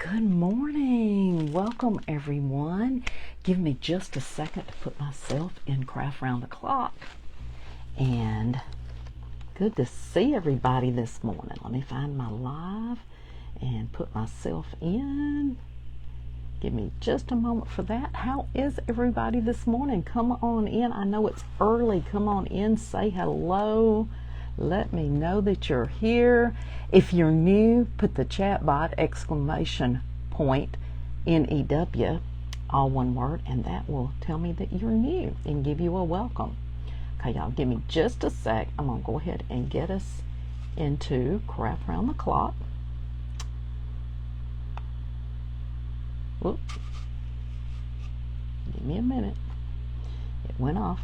Good morning. Welcome, everyone. Give me just a second to put myself in Craft Round the Clock. And good to see everybody this morning. Let me find my live and put myself in. Give me just a moment for that. How is everybody this morning? Come on in. I know it's early. Come on in. Say hello. Let me know that you're here. If you're new, put the chat bot !NEW, all one word, and that will tell me that you're new and give you a welcome. Okay, y'all, give me just a sec. I'm going to go ahead and get us into Craft Round the Clock. Whoop. Give me a minute. It went off.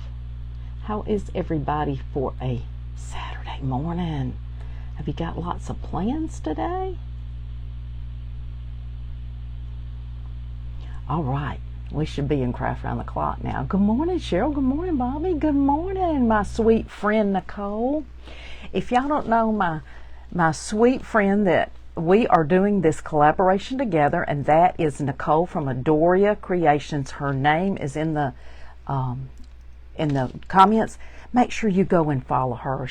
How is everybody for a Saturday morning? Have you got lots of plans today? All right, we should be in Craft Round the Clock now. Good morning, Cheryl. Good morning, Bobby. Good morning, my sweet friend Nicole. If y'all don't know my sweet friend, that we are doing this collaboration together, and that is Nicole from Adoria Creations. Her name is in the comments. Make sure you go and follow her.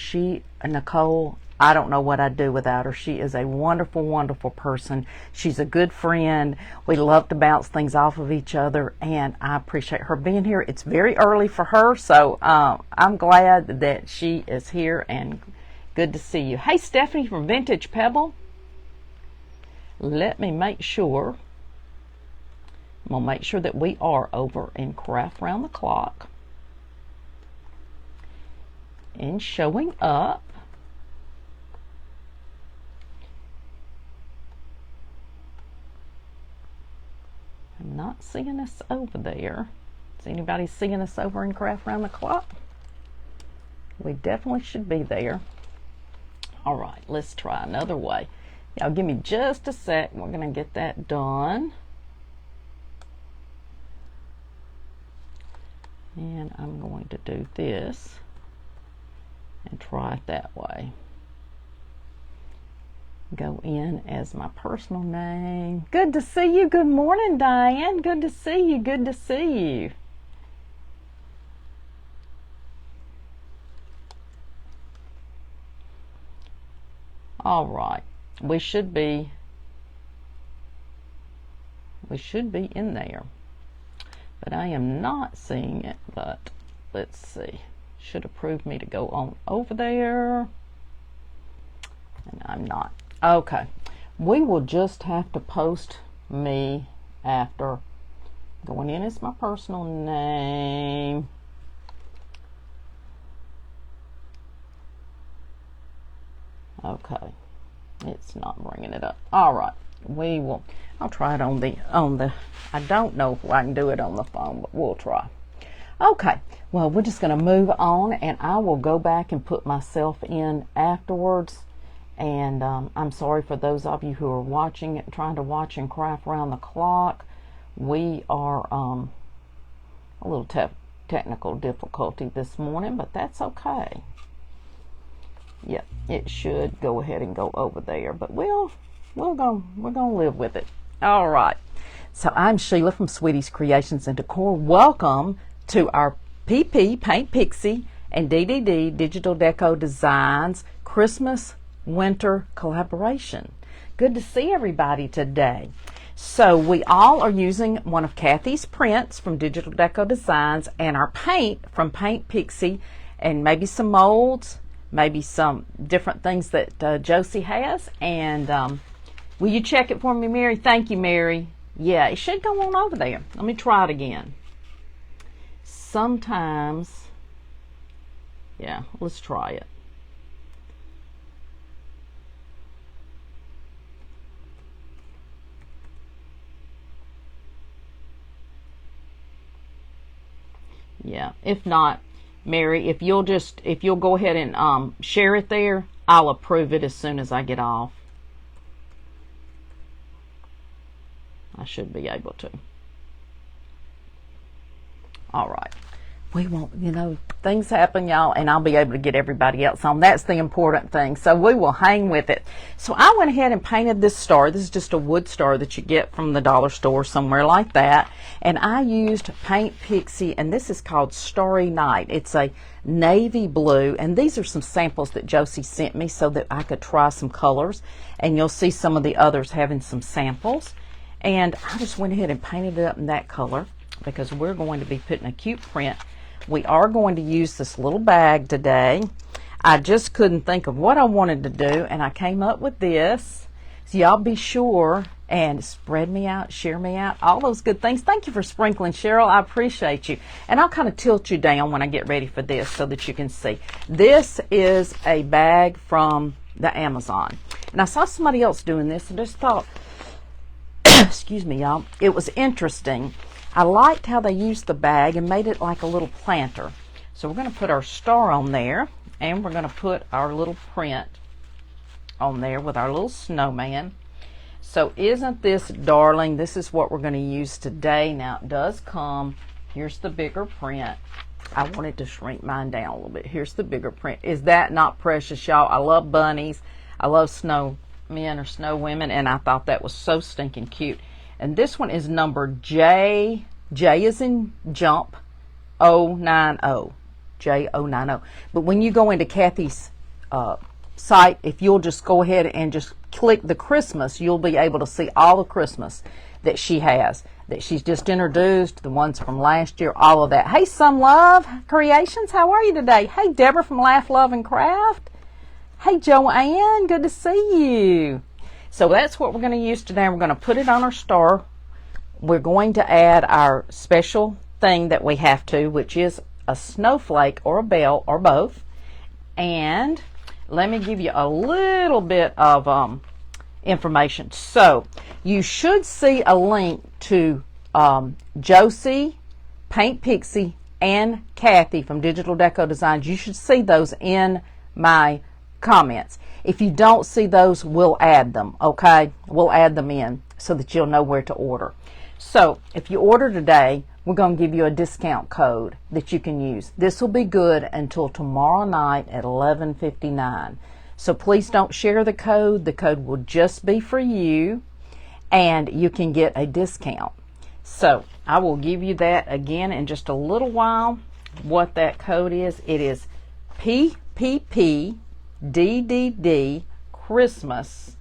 Nicole, I don't know what I'd do without her. She is a wonderful, wonderful person. She's a good friend. We love to bounce things off of each other, and I appreciate her being here. It's very early for her, so I'm glad that she is here, and good to see you. Hey, Stephanie from Vintage Pebble. Let me make sure. I'm going to make sure that we are over in Craft Round the Clock and showing up. I'm not seeing us over there. Is anybody seeing us over in Craft Round the Clock? We definitely should be there. All right, let's try another way. Y'all give me just a sec. We're going to get that done. And I'm going to do this and try it that way. Go in as my personal name. Good to see you. Good morning, Diane. Good to see you. Good to see you. All right. We should be in there. But I am not seeing it, but let's see. Should approve me to go on over there. And I'm not. Okay. We will just have to post me after going in as my personal name. Okay. It's not bringing it up. All right. We will. I'll try it on the. I don't know if I can do it on the phone, but we'll try. Okay. Well, we're just going to move on, and I will go back and put myself in afterwards. And I'm sorry for those of you who are watching it, trying to watch and Craft Round the Clock. We are a little technical difficulty this morning, but that's okay. Yep, it should go ahead and go over there, but we're gonna live with it. All right. So I'm Sheila from Sweetie's Creations and Decor. Welcome to our PP Paint Pixie and DDD Digital Deco Designs Christmas Winter collaboration. Good to see everybody today. So we all are using one of Kathy's prints from Digital Deco Designs and our paint from Paint Pixie, and maybe some molds, maybe some different things that Josie has. And will you check it for me, Mary? Thank you, Mary. Yeah, it should go on over there. Let me try it again. Sometimes, yeah, let's try it. Yeah, if not, Mary, if you'll go ahead and share it there, I'll approve it as soon as I get off. I should be able to. All right. we won't, things happen, y'all, and I'll be able to get everybody else on. That's the important thing. So we will hang with it. So I went ahead and painted this star. This is just a wood star that you get from the dollar store, somewhere like that. And I used Paint Pixie, and this is called Starry Night. It's a navy blue, and these are some samples that Josie sent me so that I could try some colors. And you'll see some of the others having some samples. And I just went ahead and painted it up in that color because we're going to be putting a cute print. We are going to use this little bag today. I just couldn't think of what I wanted to do, and I came up with this. So y'all be sure and spread me out, share me out, all those good things. Thank you for sprinkling, Cheryl. I appreciate you. And I'll kind of tilt you down when I get ready for this so that you can see. This is a bag from the Amazon. And I saw somebody else doing this and just thought, excuse me, y'all, it was interesting. I liked how they used the bag and made it like a little planter. So we're going to put our star on there, and we're going to put our little print on there with our little snowman. So isn't this darling? This is what we're going to use today. Now it does come, here's the bigger print. I wanted to shrink mine down a little bit. Here's the bigger print. Is that not precious, y'all? I love bunnies. I love snowmen or snow women, and I thought that was so stinking cute. And this one is number J is in jump, 090, J090. But when you go into Kathy's site, if you'll just go ahead and just click the Christmas, you'll be able to see all the Christmas that she has, that she's just introduced, the ones from last year, all of that. Hey, Some Love Creations, how are you today? Hey, Deborah from Laugh, Love, and Craft. Hey, Joanne, good to see you. So that's what we're going to use today. We're going to put it on our star. We're going to add our special thing that we have to, which is a snowflake or a bell or both. And let me give you a little bit of information. So you should see a link to Josie, Paint Pixie, and Kathy from Digital Deco Designs. You should see those in my comments. If you don't see those, we'll add them, okay? We'll add them in so that you'll know where to order. So if you order today, we're going to give you a discount code that you can use. This will be good until tomorrow night at 11:59. So please don't share the code. The code will just be for you, and you can get a discount. So I will give you that again in just a little while, what that code is. It is PPP DDD Christmas,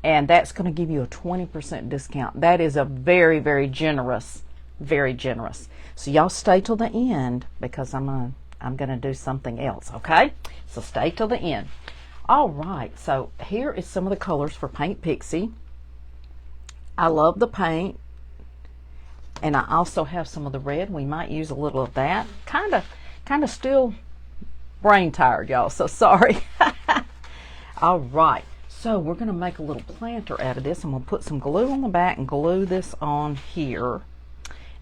and that's going to give you a 20% discount. That is a very, very generous, very generous. So y'all stay till the end because I'm gonna do something else, okay? So stay till the end. All right, so here is some of the colors for Paint Pixie. I love the paint, and I also have some of the red. We might use a little of that. Kind of still brain tired, y'all, so sorry. All right, so we're going to make a little planter out of this. I'm going to put some glue on the back and glue this on here.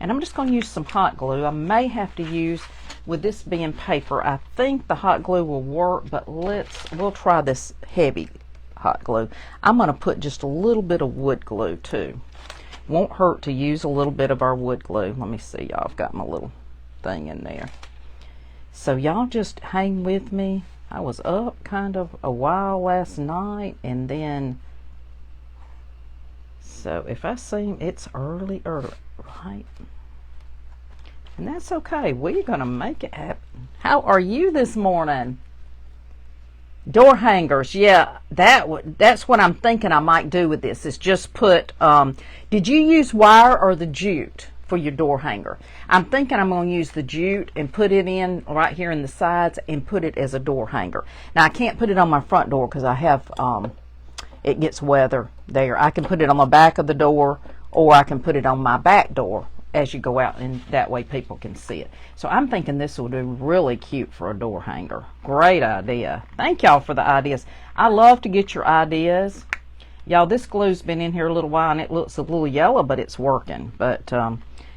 And I'm just going to use some hot glue. I may have to use, with this being paper, I think the hot glue will work, but we'll try this heavy hot glue. I'm going to put just a little bit of wood glue too. Won't hurt to use a little bit of our wood glue. Let me see, y'all. I've got my little thing in there. So y'all just hang with me. I was up kind of a while last night, and then, so if I seem, it's early, right? And that's okay. We're going to make it happen. How are you this morning? Door hangers. Yeah, that's what I'm thinking I might do with this, is just put, did you use wire or the jute for your door hanger? I'm thinking I'm going to use the jute and put it in right here in the sides and put it as a door hanger. Now I can't put it on my front door because I have, it gets weather there. I can put it on the back of the door, or I can put it on my back door as you go out, and that way people can see it. So I'm thinking this will do really cute for a door hanger. Great idea. Thank y'all for the ideas. I love to get your ideas. Y'all, this glue's been in here a little while and it looks a little yellow, but it's working. But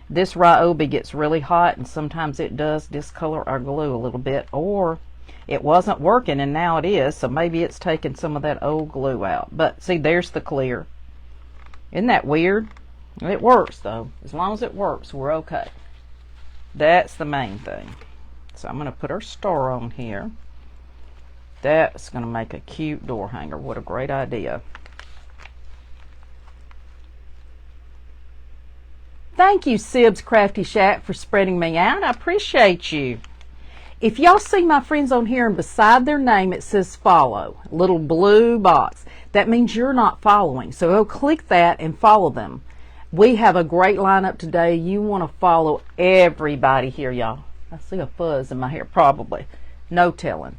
this Ryobi gets really hot, and sometimes it does discolor our glue a little bit, or it wasn't working and now it is, so maybe it's taking some of that old glue out. But see, there's the clear. Isn't that weird? It works though. As long as it works, we're okay. That's the main thing. So I'm going to put our star on here. That's going to make a cute door hanger. What a great idea. Thank you, Sibs Crafty Shack, for spreading me out. I appreciate you. If y'all see my friends on here and beside their name it says follow, little blue box, that means you're not following. So go click that and follow them. We have a great lineup today. You want to follow everybody here, y'all. I see a fuzz in my hair, probably. No telling.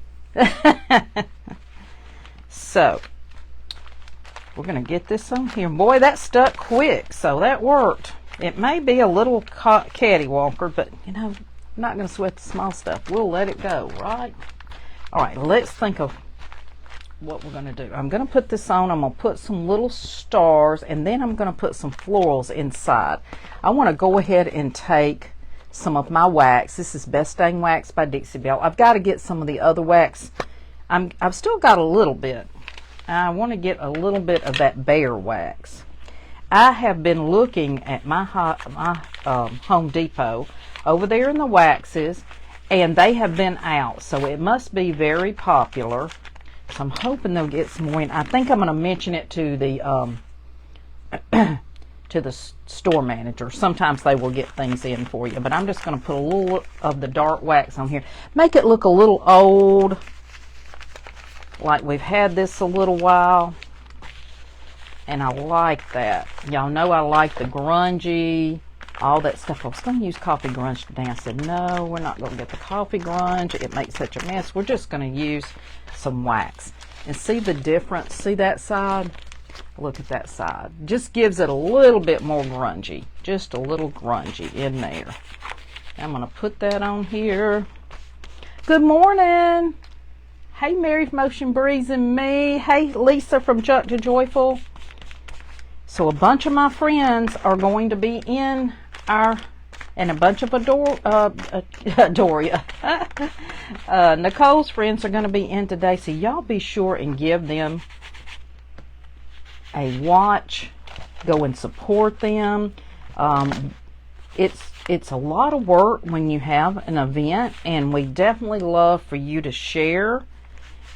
So, we're going to get this on here. Boy, that stuck quick, so that worked. It may be a little cattywalker, but, you know, I'm not going to sweat the small stuff. We'll let it go, right? All right, let's think of what we're going to do. I'm going to put this on. I'm going to put some little stars, and then I'm going to put some florals inside. I want to go ahead and take some of my wax. This is Best Dang Wax by Dixie Belle. I've got to get some of the other wax. I've still got a little bit. I want to get a little bit of that bear wax. I have been looking at my Home Depot over there in the waxes, and they have been out, so it must be very popular. So I'm hoping they'll get some more in. I think I'm going to mention it to the to the store manager. Sometimes they will get things in for you, but I'm just going to put a little of the dark wax on here. Make it look a little old, like we've had this a little while. And I like that. Y'all know I like the grungy, all that stuff. I was going to use coffee grunge today. I said, no, we're not going to get the coffee grunge. It makes such a mess. We're just going to use some wax. And see the difference? See that side? Look at that side. Just gives it a little bit more grungy. Just a little grungy in there. I'm going to put that on here. Good morning. Hey, Mary from Ocean Breeze and me. Hey, Lisa from Junk to Joyful. So a bunch of my friends are going to be in and a bunch of Adoria. Nicole's friends are going to be in today. So y'all be sure and give them a watch. Go and support them. It's a lot of work when you have an event, and we definitely love for you to share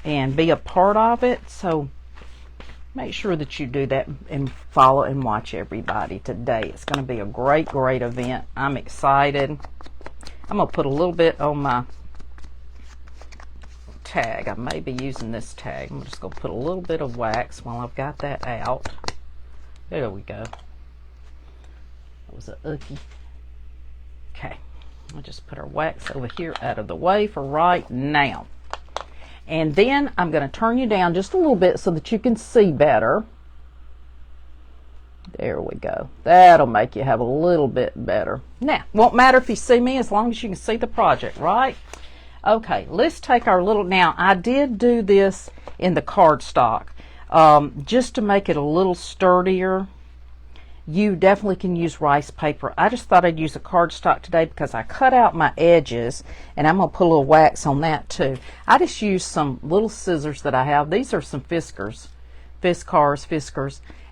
and be a part of it. So make sure that you do that and follow and watch everybody today. It's going to be a great, great event. I'm excited. I'm going to put a little bit on my tag. I may be using this tag. I'm just going to put a little bit of wax while I've got that out. There we go. That was a ookie. Okay. I'll just put our wax over here out of the way for right now. And then I'm going to turn you down just a little bit so that you can see better. There we go. That'll make you have a little bit better. Now, won't matter if you see me as long as you can see the project, right? Okay, let's take our little, now I did do this in the cardstock just to make it a little sturdier. You definitely can use rice paper. I just thought I'd use a cardstock today because I cut out my edges, and I'm going to put a little wax on that too. I just used some little scissors that I have. These are some Fiskars,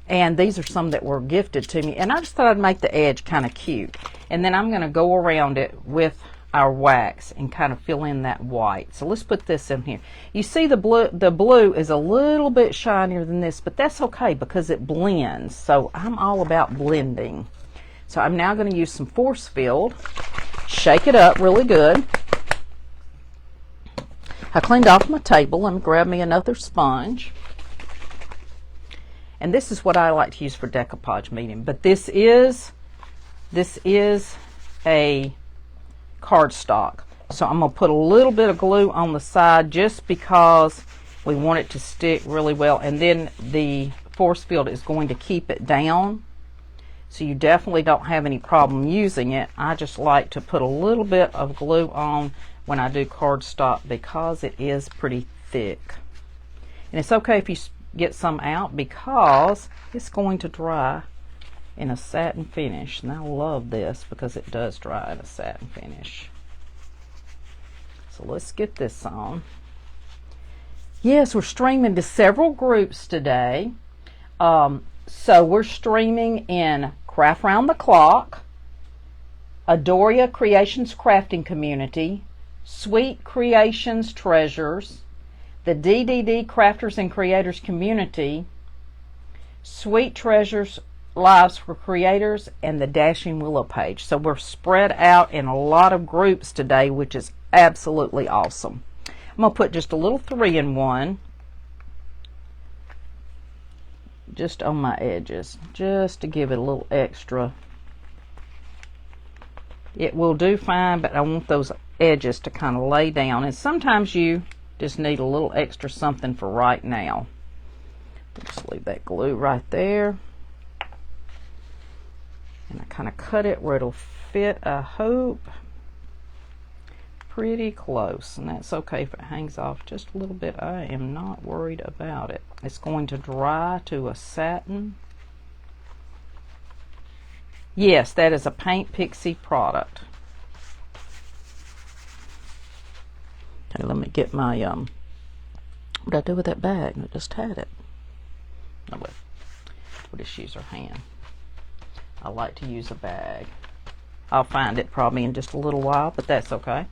and these are some that were gifted to me, and I just thought I'd make the edge kind of cute. And then I'm going to go around it with our wax and kind of fill in that white. So let's put this in here. You see the blue is a little bit shinier than this, but that's okay because it blends. So I'm all about blending. So I'm now going to use some force field. Shake it up really good. I cleaned off my table. Let me grab me another sponge. And this is what I like to use for decoupage medium. But this is a cardstock. So I'm going to put a little bit of glue on the side just because we want it to stick really well. And then the force field is going to keep it down. So you definitely don't have any problem using it. I just like to put a little bit of glue on when I do cardstock because it is pretty thick. And it's okay if you get some out because it's going to dry in a satin finish. And I love this because it does dry in a satin finish. So let's get this on. Yes, we're streaming to several groups today. So we're streaming in Craft Round the Clock, Adoria Creations Crafting Community, Sweet Creations Treasures, the DDD Crafters and Creators Community, Sweet Treasures Lives for Creators, and the Dashing Willow page. So we're spread out in a lot of groups today, which is absolutely awesome. I'm going to put just a little 3-in-1 just on my edges, just to give it a little extra. It will do fine, but I want those edges to kind of lay down, and sometimes you just need a little extra something for right now. Just leave that glue right there, and I kind of cut it where it'll fit, I hope, pretty close, and that's okay if it hangs off just a little bit. I am not worried about it. It's going to dry to a satin. Yes, that is a Paint Pixie product. Okay, let me get my, what did I do with that bag? I just had it. Oh, wait. We'll just use our hand. I like to use a bag. I'll find it probably in just a little while, but that's okay.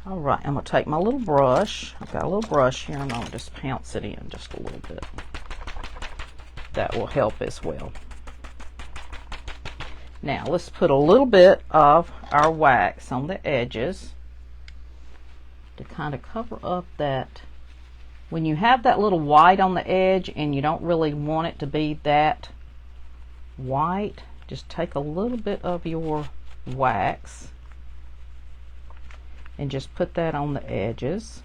All right, I'm going to take my little brush. I've got a little brush here, and I'll just pounce it in just a little bit. That will help as well. Now, let's put a little bit of our wax on the edges to kind of cover up that. When you have that little white on the edge and you don't really want it to be that white, just take a little bit of your wax and just put that on the edges,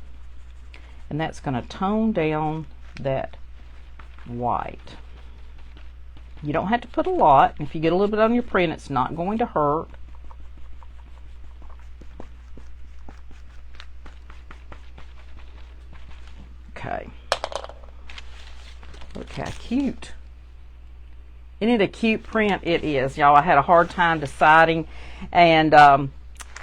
and that's going to tone down that white. You don't have to put a lot. If you get a little bit on your print, it's not going to hurt. Okay. Look how cute. Isn't it a cute print? It is, y'all. I had a hard time deciding, and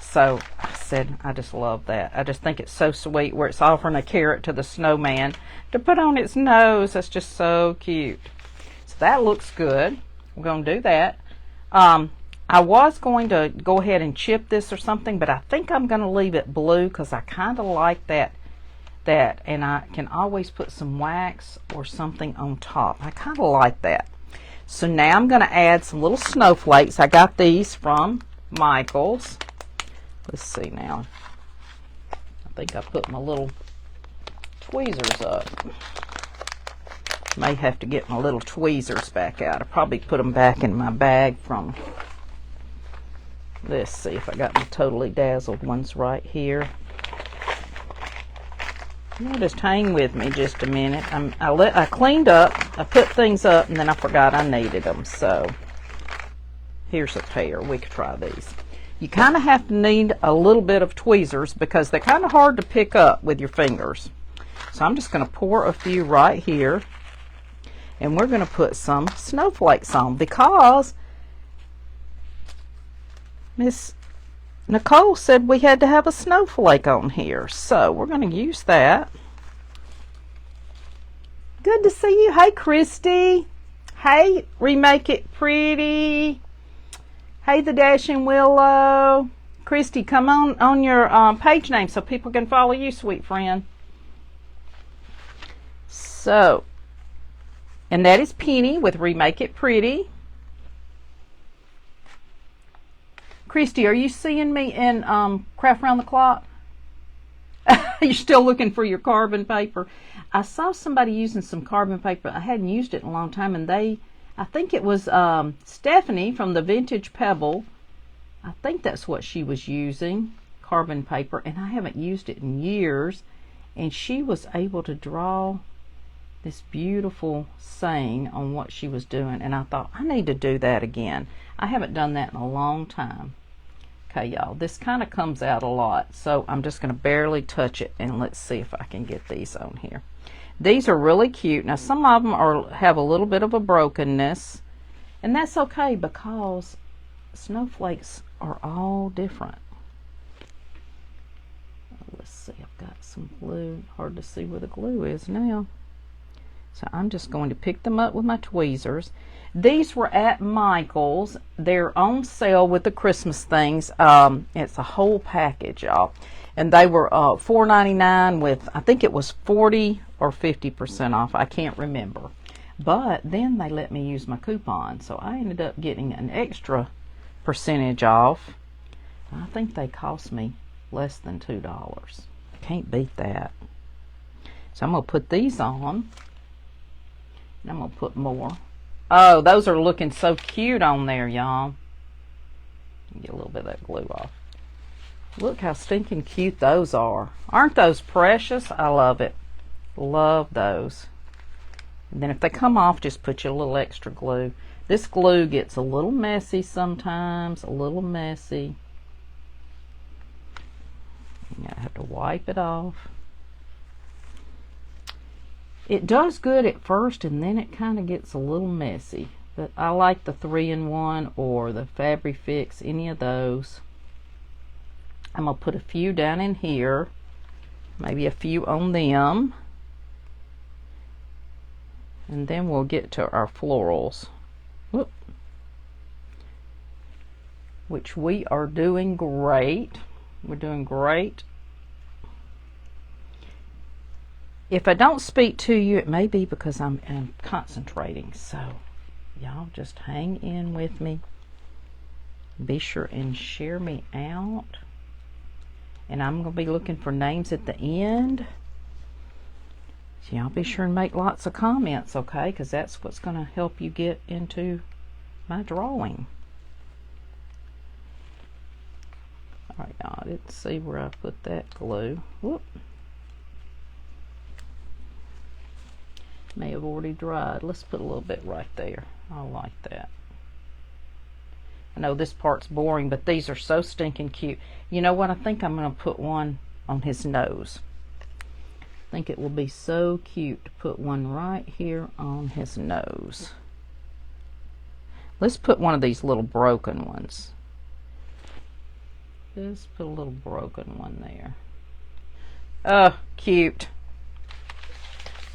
so I said I just love that. I just think it's so sweet where it's offering a carrot to the snowman to put on its nose. That's just so cute. So that looks good. We're going to do that. I was going to go ahead and chip this or something, but I think I'm going to leave it blue because I kind of like that, and I can always put some wax or something on top. I kind of like that. So now I'm going to add some little snowflakes. I got these from Michael's. Let's see now. I think I put my little tweezers up. May have to get my little tweezers back out. I probably put them back in my bag from, let's see if I got my Totally Dazzled ones right here. You'll just hang with me just a minute. I cleaned up, I put things up, and then I forgot I needed them. So here's a pair. We could try these. You kind of have to need a little bit of tweezers because they're kind of hard to pick up with your fingers. So I'm just going to pour a few right here, and we're going to put some snowflakes on because Miss Nicole said we had to have a snowflake on here, so we're going to use that. Good to see you. Hey, Christy. Hey, Remake It Pretty. Hey, the Dashing Willow. Christy, come on your page name so people can follow you, sweet friend. So, and that is Penny with Remake It Pretty. Christy, are you seeing me in Craft Round the Clock? You're still looking for your carbon paper. I saw somebody using some carbon paper. I hadn't used it in a long time, and I think it was Stephanie from the Vintage Pebble. I think that's what she was using, carbon paper, and I haven't used it in years. And she was able to draw this beautiful saying on what she was doing, and I thought, I need to do that again. I haven't done that in a long time. Okay, y'all, this kind of comes out a lot, so I'm just going to barely touch it, and let's see if I can get these on here. These are really cute. Now, some of them have a little bit of a brokenness, and that's okay because snowflakes are all different. Let's see, I've got some glue. Hard to see where the glue is now. So I'm just going to pick them up with my tweezers. These were at Michael's. They're on sale with the Christmas things. It's a whole package, y'all. And they were $4.99 with, I think it was 40 or 50% off. I can't remember. But then they let me use my coupon. So I ended up getting an extra percentage off. I think they cost me less than $2. Can't beat that. So I'm going to put these on. And I'm going to put more. Oh, those are looking so cute on there, y'all. Get a little bit of that glue off. Look how stinking cute those are. Aren't those precious? I love it. Love those. And then if they come off, just put you a little extra glue. This glue gets a little messy sometimes, a little messy. You have to wipe it off. It does good at first, and then it kind of gets a little messy. But I like the 3-in-1 or the Fabri-Fix, any of those. I'm going to put a few down in here, maybe a few on them, and then we'll get to our florals. Whoop. Which we are doing great. We're doing great. If I don't speak to you, it may be because I'm concentrating, so y'all just hang in with me. Be sure and share me out. And I'm going to be looking for names at the end. So y'all be sure and make lots of comments, okay? Because that's what's going to help you get into my drawing. Alright, y'all, I didn't see where I put that glue. Whoop. May have already dried. Let's put a little bit right there. I like that. I know this part's boring, but these are so stinking cute. You know what? I think I'm going to put one on his nose. I think it will be so cute to put one right here on his nose. Let's put one of these little broken ones. Just put a little broken one there. Oh, cute.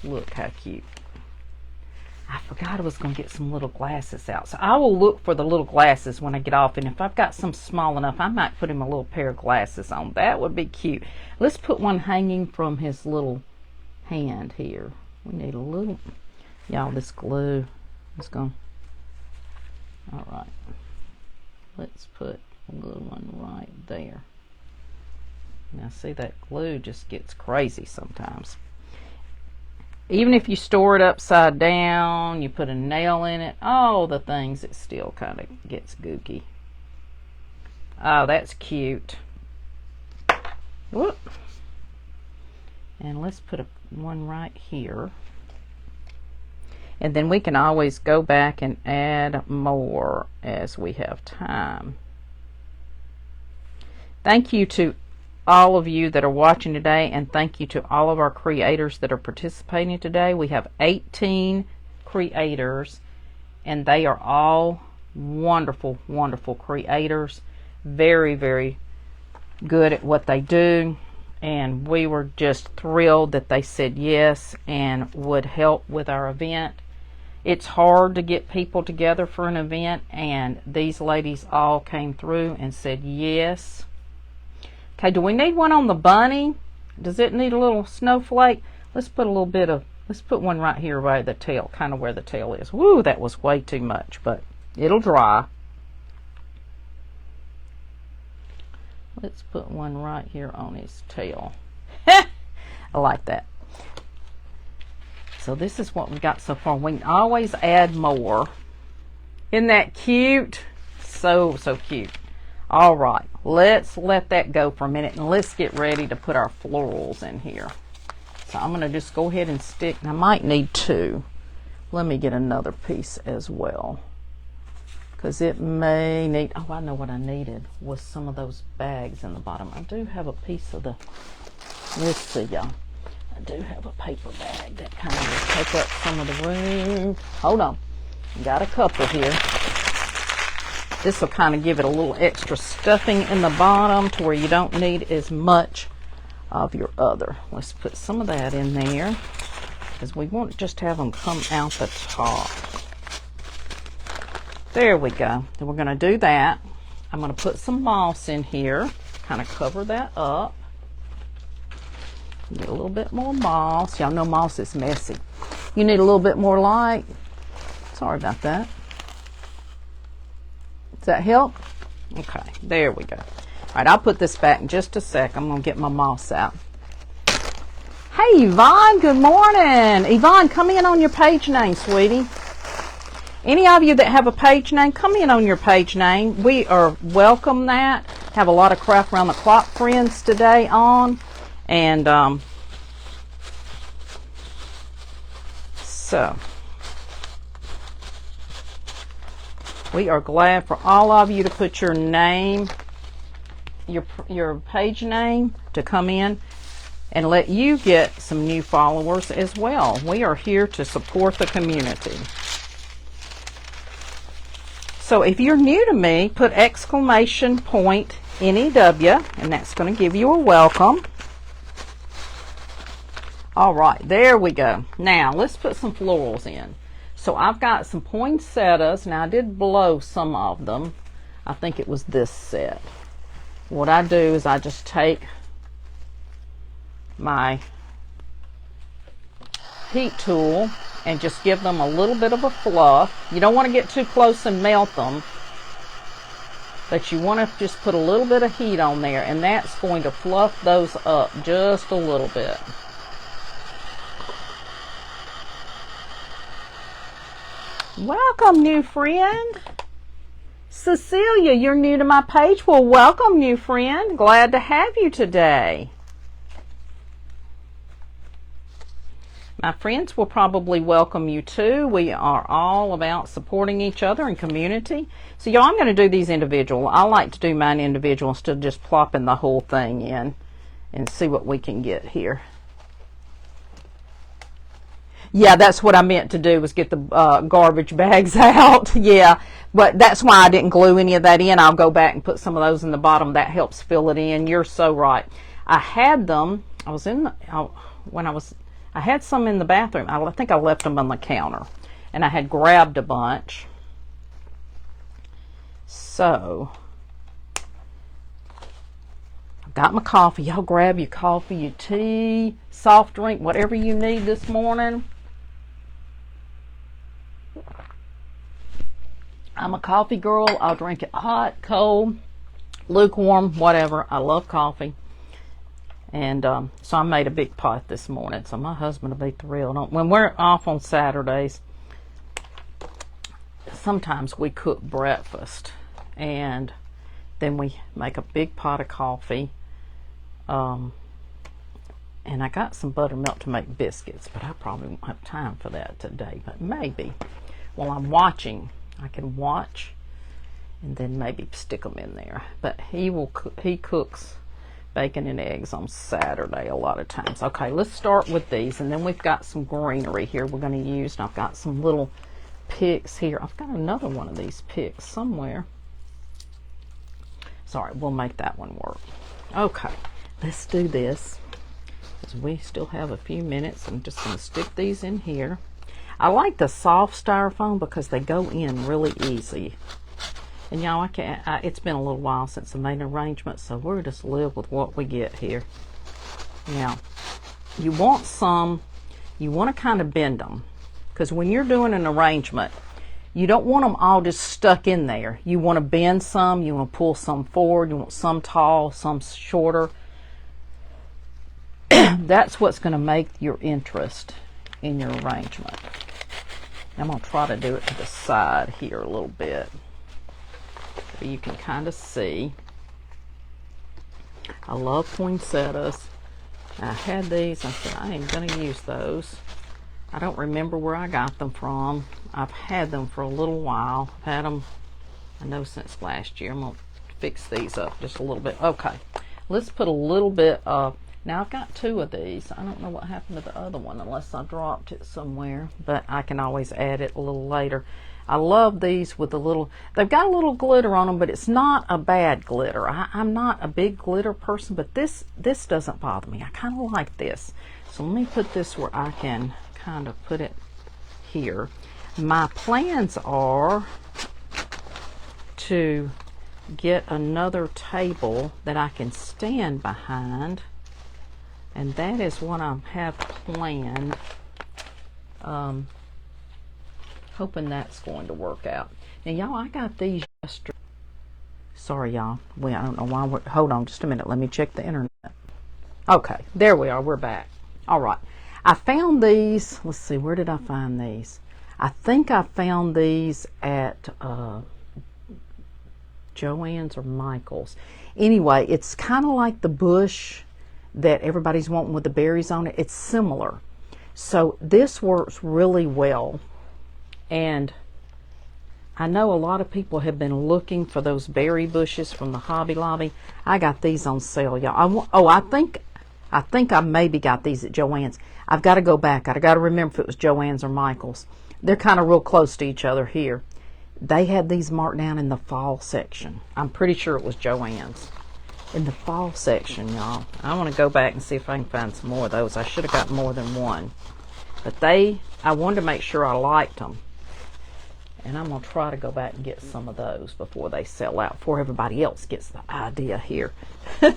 Look how cute. I forgot I was going to get some little glasses out. So I will look for the little glasses when I get off. And if I've got some small enough, I might put him a little pair of glasses on. That would be cute. Let's put one hanging from his little hand here. We need a little. Y'all, this glue is going. All right. Let's put a little one right there. Now see, that glue just gets crazy sometimes. Even if you store it upside down, you put a nail in it, all the things, it still kind of gets gooky. Oh, that's cute. Whoop. And let's put one right here. And then we can always go back and add more as we have time. Thank you to all of you that are watching today, and thank you to all of our creators that are participating today. We have 18 creators, and they are all wonderful, wonderful creators. Very, very good at what they do, and we were just thrilled that they said yes and would help with our event. It's hard to get people together for an event, and these ladies all came through and said yes. Okay, do we need one on the bunny? Does it need a little snowflake? Let's put a little bit of, let's put one right here by the tail, kind of where the tail is. Woo, that was way too much, but it'll dry. Let's put one right here on his tail. I like that. So this is what we've got so far. We can always add more. Isn't that cute? So, so cute. All right, let's let that go for a minute, and let's get ready to put our florals in here. So I'm going to just go ahead and stick. I might need two. Let me get another piece as well, because it may need, oh, I know what I needed was some of those bags in the bottom. I do have a piece of the, let's see, y'all. I do have a paper bag that kind of will take up some of the room. Hold on. Got a couple here. This will kind of give it a little extra stuffing in the bottom to where you don't need as much of your other. Let's put some of that in there, because we won't just have them come out the top. There we go. Then we're going to do that. I'm going to put some moss in here, kind of cover that up. Get a little bit more moss. Y'all know moss is messy. You need a little bit more light. Sorry about that. Does that help? Okay, there we go. All right, I'll put this back in just a sec. I'm going to get my moss out. Hey, Yvonne, good morning. Yvonne, come in on your page name, sweetie. Any of you that have a page name, come in on your page name. We are welcome that. Have a lot of Craft Around the Clock friends today on. And so we are glad for all of you to put your name, your page name, to come in and let you get some new followers as well. We are here to support the community. So if you're new to me, put exclamation point NEW, and that's going to give you a welcome. All right, there we go. Now let's put some florals in. So I've got some poinsettias. Now I did blow some of them. I think it was this set. What I do is I just take my heat tool and just give them a little bit of a fluff. You don't want to get too close and melt them, but you want to just put a little bit of heat on there, and that's going to fluff those up just a little bit. Welcome, new friend. Cecilia, you're new to my page. Well, welcome, new friend. Glad to have you today. My friends will probably welcome you too. We are all about supporting each other and community. So y'all, I'm going to do these individual. I like to do mine individual instead of just plopping the whole thing in, and see what we can get here. Yeah, that's what I meant to do, was get the garbage bags out. Yeah, but that's why I didn't glue any of that in. I'll go back and put some of those in the bottom. That helps fill it in. You're so right. I had them. I had some in the bathroom. I think I left them on the counter, and I had grabbed a bunch. So I've got my coffee. Y'all grab your coffee, your tea, soft drink, whatever you need this morning. I'm a coffee girl. I'll drink it hot, cold, lukewarm, whatever. I love coffee. And so I made a big pot this morning, so my husband will be thrilled. When we're off on Saturdays, sometimes we cook breakfast, and then we make a big pot of coffee. And I got some buttermilk to make biscuits, but I probably won't have time for that today. But maybe while I'm watching, I can watch and then maybe stick them in there. But he cooks bacon and eggs on Saturday a lot of times. Okay, let's start with these, and then we've got some greenery here we're going to use, and I've got some little picks here. I've got another one of these picks somewhere. Sorry, we'll make that one work. Okay, let's do this, because we still have a few minutes. I'm just going to stick these in here. I like the soft styrofoam because they go in really easy. And y'all, it's been a little while since I made an arrangement, so we'll just live with what we get here. Now, you want to kind of bend them, because when you're doing an arrangement, you don't want them all just stuck in there. You want to bend some, you want to pull some forward, you want some tall, some shorter. That's what's going to make your interest in your arrangement. I'm going to try to do it to the side here a little bit, so you can kind of see. I love poinsettias. I had these. I said I ain't going to use those. I don't remember where I got them from. I've had them for a little while. I've had them, I know, since last year. I'm going to fix these up just a little bit. Okay, let's put a little bit of, now I've got two of these. I don't know what happened to the other one unless I dropped it somewhere, but I can always add it a little later. I love these with the little, they've got a little glitter on them, but it's not a bad glitter. I'm not a big glitter person, but this doesn't bother me. I kind of like this. So let me put this where I can kind of put it here. My plans are to get another table that I can stand behind, and that is what I have planned. Hoping that's going to work out. Now, y'all, I got these yesterday. Sorry, y'all. Well, I don't know why hold on just a minute. Let me check the internet. Okay, there we are. We're back. All right. I found these. Let's see. Where did I find these? I think I found these at Joann's or Michael's. Anyway, it's kind of like the bush that everybody's wanting with the berries on it. It's similar. So this works really well. And I know a lot of people have been looking for those berry bushes from the Hobby Lobby. I got these on sale, y'all. I think I maybe got these at Joann's. I've got to go back. I got to remember if it was Joann's or Michael's. They're kind of real close to each other here. They had these marked down in the fall section. I'm pretty sure it was Joann's. In the fall section, y'all. I want to go back and see if I can find some more of those. I should have got more than one. But I wanted to make sure I liked them. And I'm going to try to go back and get some of those before they sell out, before everybody else gets the idea here. All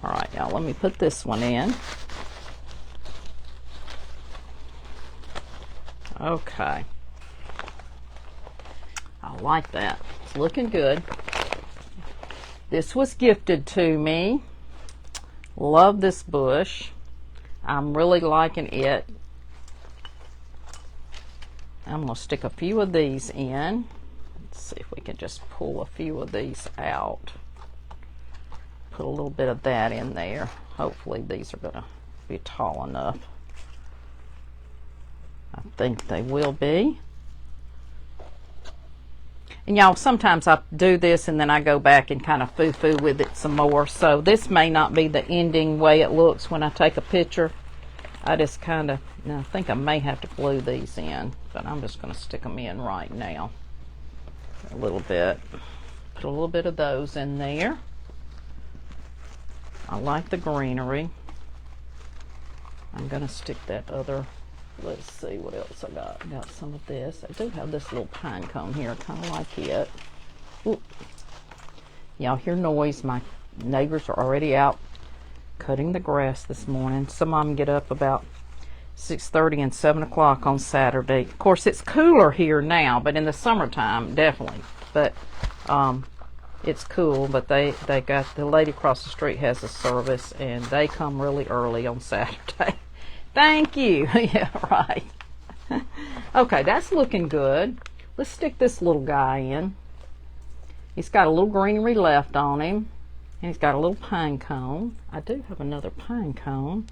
right, y'all, let me put this one in. Okay. I like that. It's looking good. This was gifted to me. Love this bush. I'm really liking it. I'm going to stick a few of these in. Let's see if we can just pull a few of these out. Put a little bit of that in there. Hopefully these are going to be tall enough. I think they will be. And y'all, sometimes I do this and then I go back and kind of foo-foo with it some more. So this may not be the ending way it looks when I take a picture. I just kind of, I think I may have to glue these in, but I'm just going to stick them in right now. A little bit. Put a little bit of those in there. I like the greenery. I'm going to stick that other, let's see what else I got. I got some of this. I do have this little pine cone here. I kind of like it. Y'all hear noise. My neighbors are already out cutting the grass this morning. Some of them get up about 6:30 and 7 o'clock on Saturday. Of course, it's cooler here now, but in the summertime, definitely. But it's cool. But they got, the lady across the street has a service, and they come really early on Saturday. Thank you. Yeah, right. Okay, that's looking good. Let's stick this little guy in. He's got a little greenery left on him. And he's got a little pine cone. I do have another pine cone.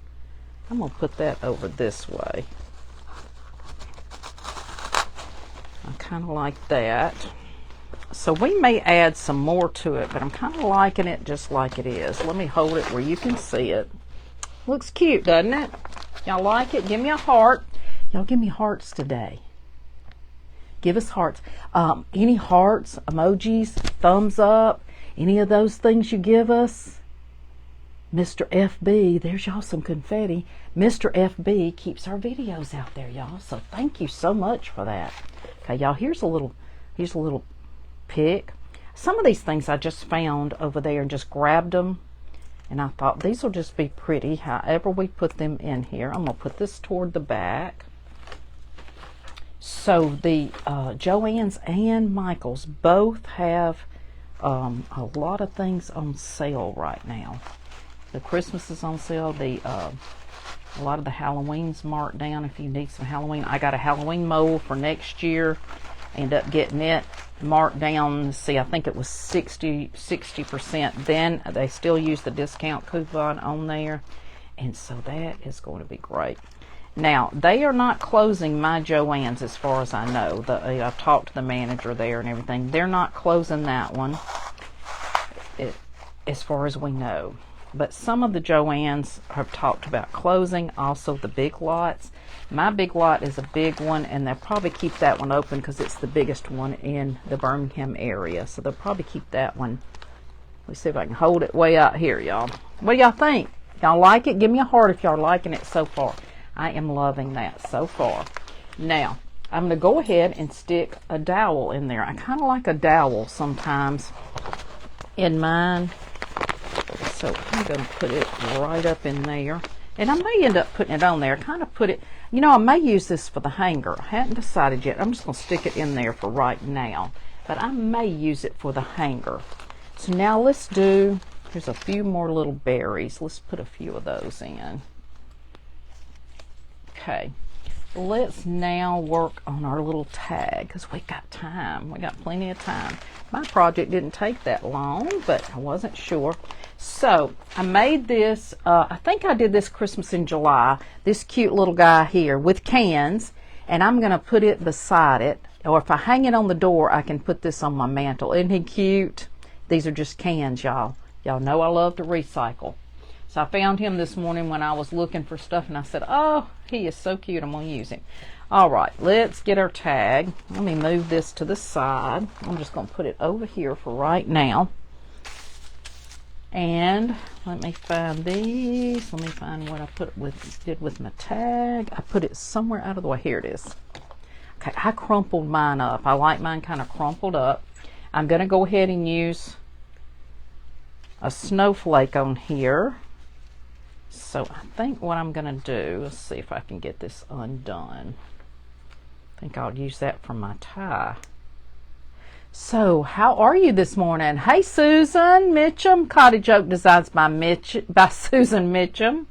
I'm going to put that over this way. I kind of like that. So we may add some more to it, but I'm kind of liking it just like it is. Let me hold it where you can see it. Looks cute, doesn't it? Y'all like it? Give me a heart. Y'all give me hearts today. Give us hearts. Any hearts, emojis, thumbs up, any of those things you give us. Mr. FB, there's y'all some confetti. Mr. FB keeps our videos out there, y'all. So thank you so much for that. Okay, y'all, here's a little pic. Some of these things I just found over there and just grabbed them. And I thought these will just be pretty however we put them in here. I'm going to put this toward the back. So the Joann's and Michael's both have a lot of things on sale right now. The Christmas is on sale. A lot of the Halloween's marked down if you need some Halloween. I got a Halloween mold for next year. End up getting it marked down. See, I think it was 60%. Then they still use the discount coupon on there. And so that is going to be great. Now, they are not closing my Joann's as far as I know. I've talked to the manager there and everything. They're not closing that one as far as we know. But some of the Joann's have talked about closing. Also, the Big Lots. My Big Lot is a big one, and they'll probably keep that one open because it's the biggest one in the Birmingham area. So they'll probably keep that one. Let's see if I can hold it way out here, y'all. What do y'all think? Y'all like it? Give me a heart if y'all are liking it so far. I am loving that so far. Now, I'm going to go ahead and stick a dowel in there. I kind of like a dowel sometimes in mine. So I'm going to put it right up in there. And I may end up putting it on there. Kind of put it, you know, I may use this for the hanger. I hadn't decided yet. I'm just going to stick it in there for right now. But I may use it for the hanger. So now let's do, here's a few more little berries. Let's put a few of those in. Okay. Let's now work on our little tag because we got time. We got plenty of time. My project didn't take that long, but I wasn't sure. So I made this, I think I did this Christmas in July, this cute little guy here with cans, and I'm going to put it beside it. Or if I hang it on the door, I can put this on my mantle. Isn't he cute? These are just cans, y'all. Y'all know I love to recycle. So I found him this morning when I was looking for stuff, and I said, oh, he is so cute, I'm going to use him. All right, let's get our tag. Let me move this to the side. I'm just going to put it over here for right now. And let me find these. Let me find what I did with my tag. I put it somewhere out of the way. Here it is. Okay, I crumpled mine up. I like mine kind of crumpled up. I'm going to go ahead and use a snowflake on here. So I think what I'm going to do, let's see if I can get this undone. I think I'll use that for my tie. So how are you this morning? Hey, Susan Mitchum, Cottage Oak Designs by Susan Mitchum.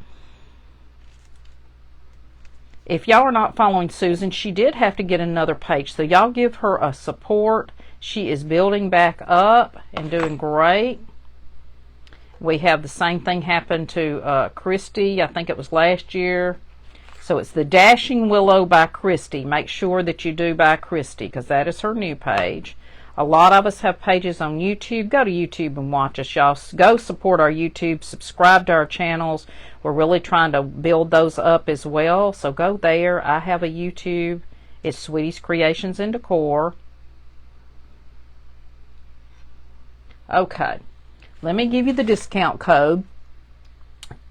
If y'all are not following Susan, she did have to get another page. So y'all give her a support. She is building back up and doing great. We have the same thing happen to Christy. I think it was last year. So it's the Dashing Willow by Christy. Make sure that you do by Christy because that is her new page. A lot of us have pages on YouTube. Go to YouTube and watch us, y'all. Go support our YouTube. Subscribe to our channels. We're really trying to build those up as well. So go there. I have a YouTube. It's Sweetie's Creations and Decor. Okay. Let me give you the discount code.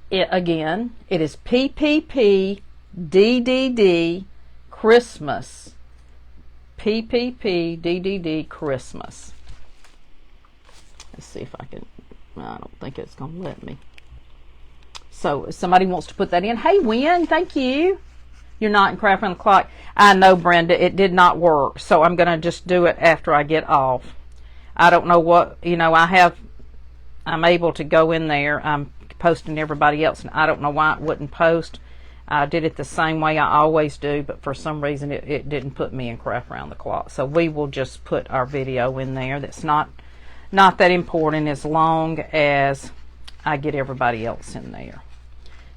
It is PPPDDD Christmas. PPPDDD Christmas. Let's see if I can. I don't think it's going to let me. So if somebody wants to put that in. Hey, Wynn, thank you. You're not in Craft Around the Clock. I know, Brenda, it did not work. So I'm going to just do it after I get off. I don't know what, I'm able to go in there. I'm posting everybody else, and I don't know why it wouldn't post. I did it the same way I always do, but for some reason it didn't put me in Craft Around the Clock. So we will just put our video in there. That's not that important as long as I get everybody else in there.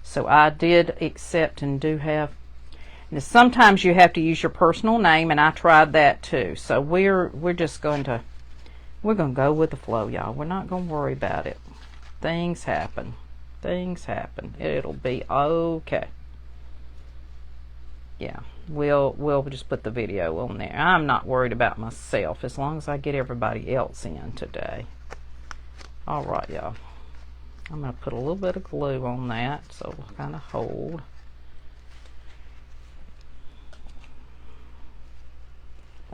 So I did accept and do have. And sometimes you have to use your personal name, and I tried that too. So we're just going to go with the flow, y'all. We're not going to worry about it. Things happen. Things happen. It'll be okay. Yeah, we'll just put the video on there. I'm not worried about myself as long as I get everybody else in today. All right, y'all. I'm going to put a little bit of glue on that so it'll kind of hold.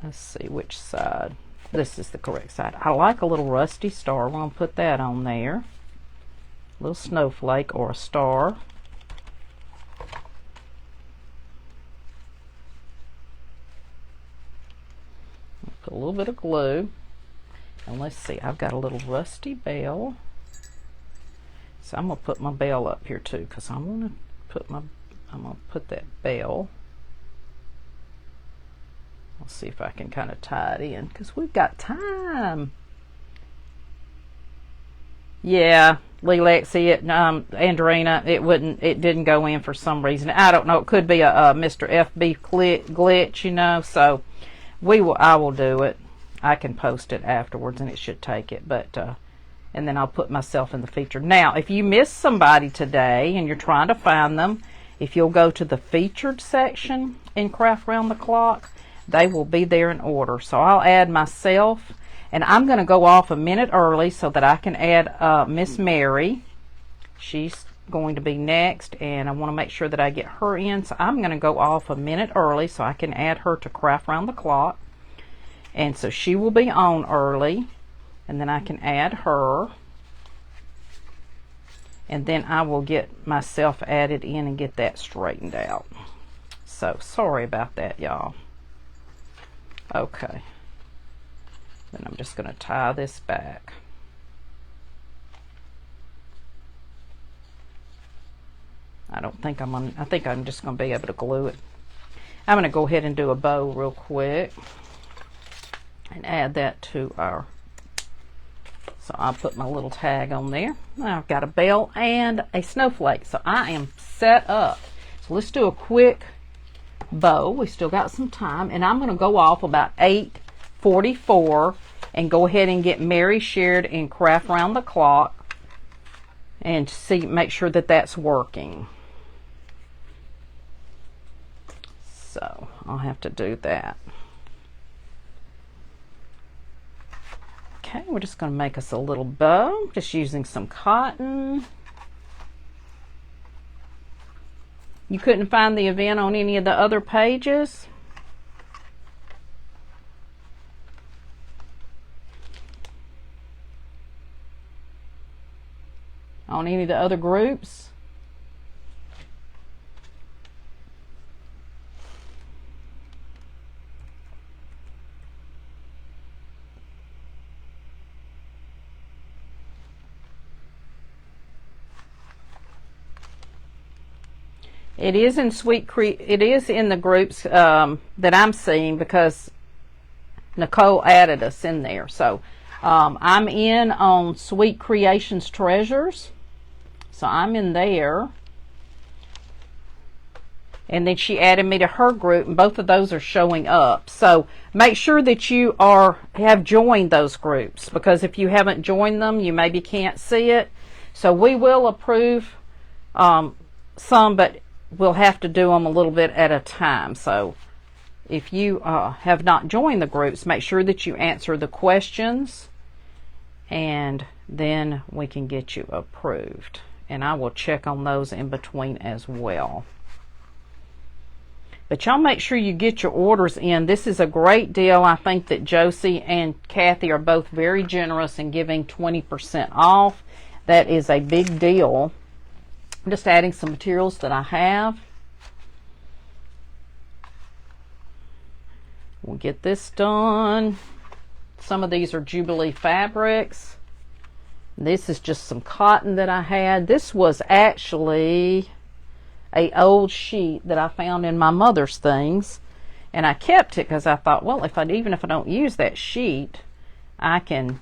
Let's see which side. This is the correct side. I like a little rusty star. We're going to put that on there. A little snowflake or a star. Put a little bit of glue. And let's see, I've got a little rusty bell. So I'm going to put my bell up here too because I'm going to put that bell. I'll see if I can kind of tie it in because we've got time. Yeah, Lexi, Andrina, it didn't go in for some reason. I don't know. It could be a Mr. FB glitch, so I will do it. I can post it afterwards and it should take it, but and then I'll put myself in the feature. Now, if you missed somebody today and you're trying to find them, if you'll go to the featured section in Craft Around the Clock, they will be there in order. So I'll add myself, and I'm going to go off a minute early so that I can add Miss Mary. She's going to be next, and I want to make sure that I get her in, so I'm going to go off a minute early so I can add her to Craft Round the Clock. And so she will be on early, and then I can add her, and then I will get myself added in and get that straightened out. So sorry about that, y'all. Okay, then I'm just going to tie this back. I think I'm just going to be able to glue it. I'm going to go ahead and do a bow real quick and add that to our, so I'll put my little tag on there. I've got a bell and a snowflake, so I am set up. So let's do a quick bow. We still got some time, and I'm going to go off about 8:44 and go ahead and get Mary shared in Craft Round the Clock and make sure that that's working. So I'll have to do that. Okay, we're just going to make us a little bow, just using some cotton. You couldn't find the event on any of the other pages? On any of the other groups? It is in it is in the groups that I'm seeing, because Nicole added us in there. So I'm in on Sweet Creations Treasures. So I'm in there. And then she added me to her group, and both of those are showing up. So make sure that you have joined those groups, because if you haven't joined them, you maybe can't see it. So we will approve some, but we'll have to do them a little bit at a time. So if you have not joined the groups, make sure that you answer the questions, and then we can get you approved. And I will check on those in between as well. But y'all make sure you get your orders in. This is a great deal. I think that Josie and Kathy are both very generous in giving 20% off. That is a big deal. I'm just adding some materials that I have. We'll get this done. Some of these are Jubilee fabrics. This is just some cotton that I had. This was actually an old sheet that I found in my mother's things, and I kept it because I thought, well, even if I don't use that sheet, I can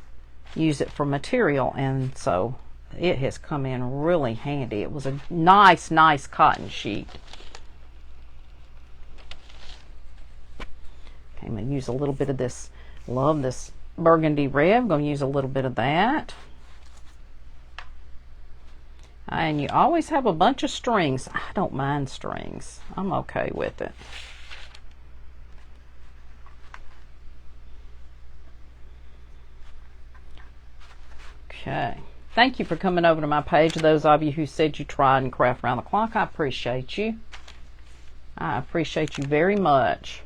use it for material. And so it has come in really handy. It was a nice cotton sheet. Okay, I'm going to use a little bit of this. Love this burgundy red. I'm going to use a little bit of that. And you always have a bunch of strings. I don't mind strings. I'm okay with it. Okay. Thank you for coming over to my page. Those of you who said you tried and Craft Round the Clock, I appreciate you. I appreciate you very much.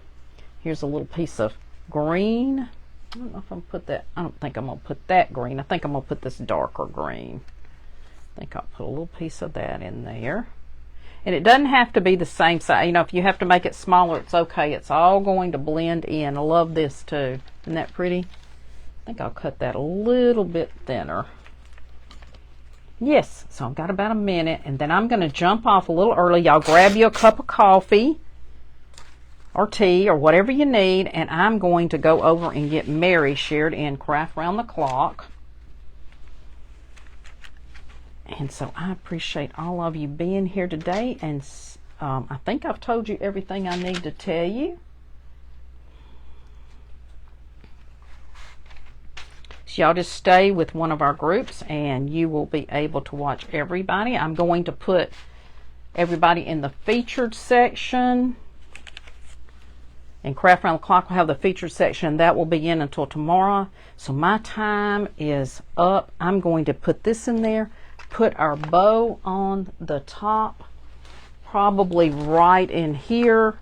Here's a little piece of green. I don't know if I'm put that. I don't think I'm gonna put that green. I think I'm gonna put this darker green. I think I'll put a little piece of that in there. And it doesn't have to be the same size. You know, if you have to make it smaller, it's okay. It's all going to blend in. I love this too. Isn't that pretty? I think I'll cut that a little bit thinner. Yes, so I've got about a minute, and then I'm going to jump off a little early. Y'all grab you a cup of coffee or tea or whatever you need, and I'm going to go over and get Mary shared in Craft Round the Clock. And so I appreciate all of you being here today, and I think I've told you everything I need to tell you. So y'all just stay with one of our groups and you will be able to watch everybody. I'm going to put everybody in the featured section. And Craft Round the Clock will have the featured section. That will be in until tomorrow. So my time is up. I'm going to put this in there. put our bow on the top, probably right in here,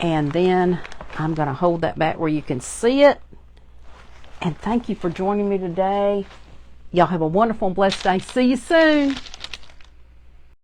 and then I'm going to hold that back where you can see it. And thank you for joining me today. Y'all have a wonderful and blessed day. See you soon.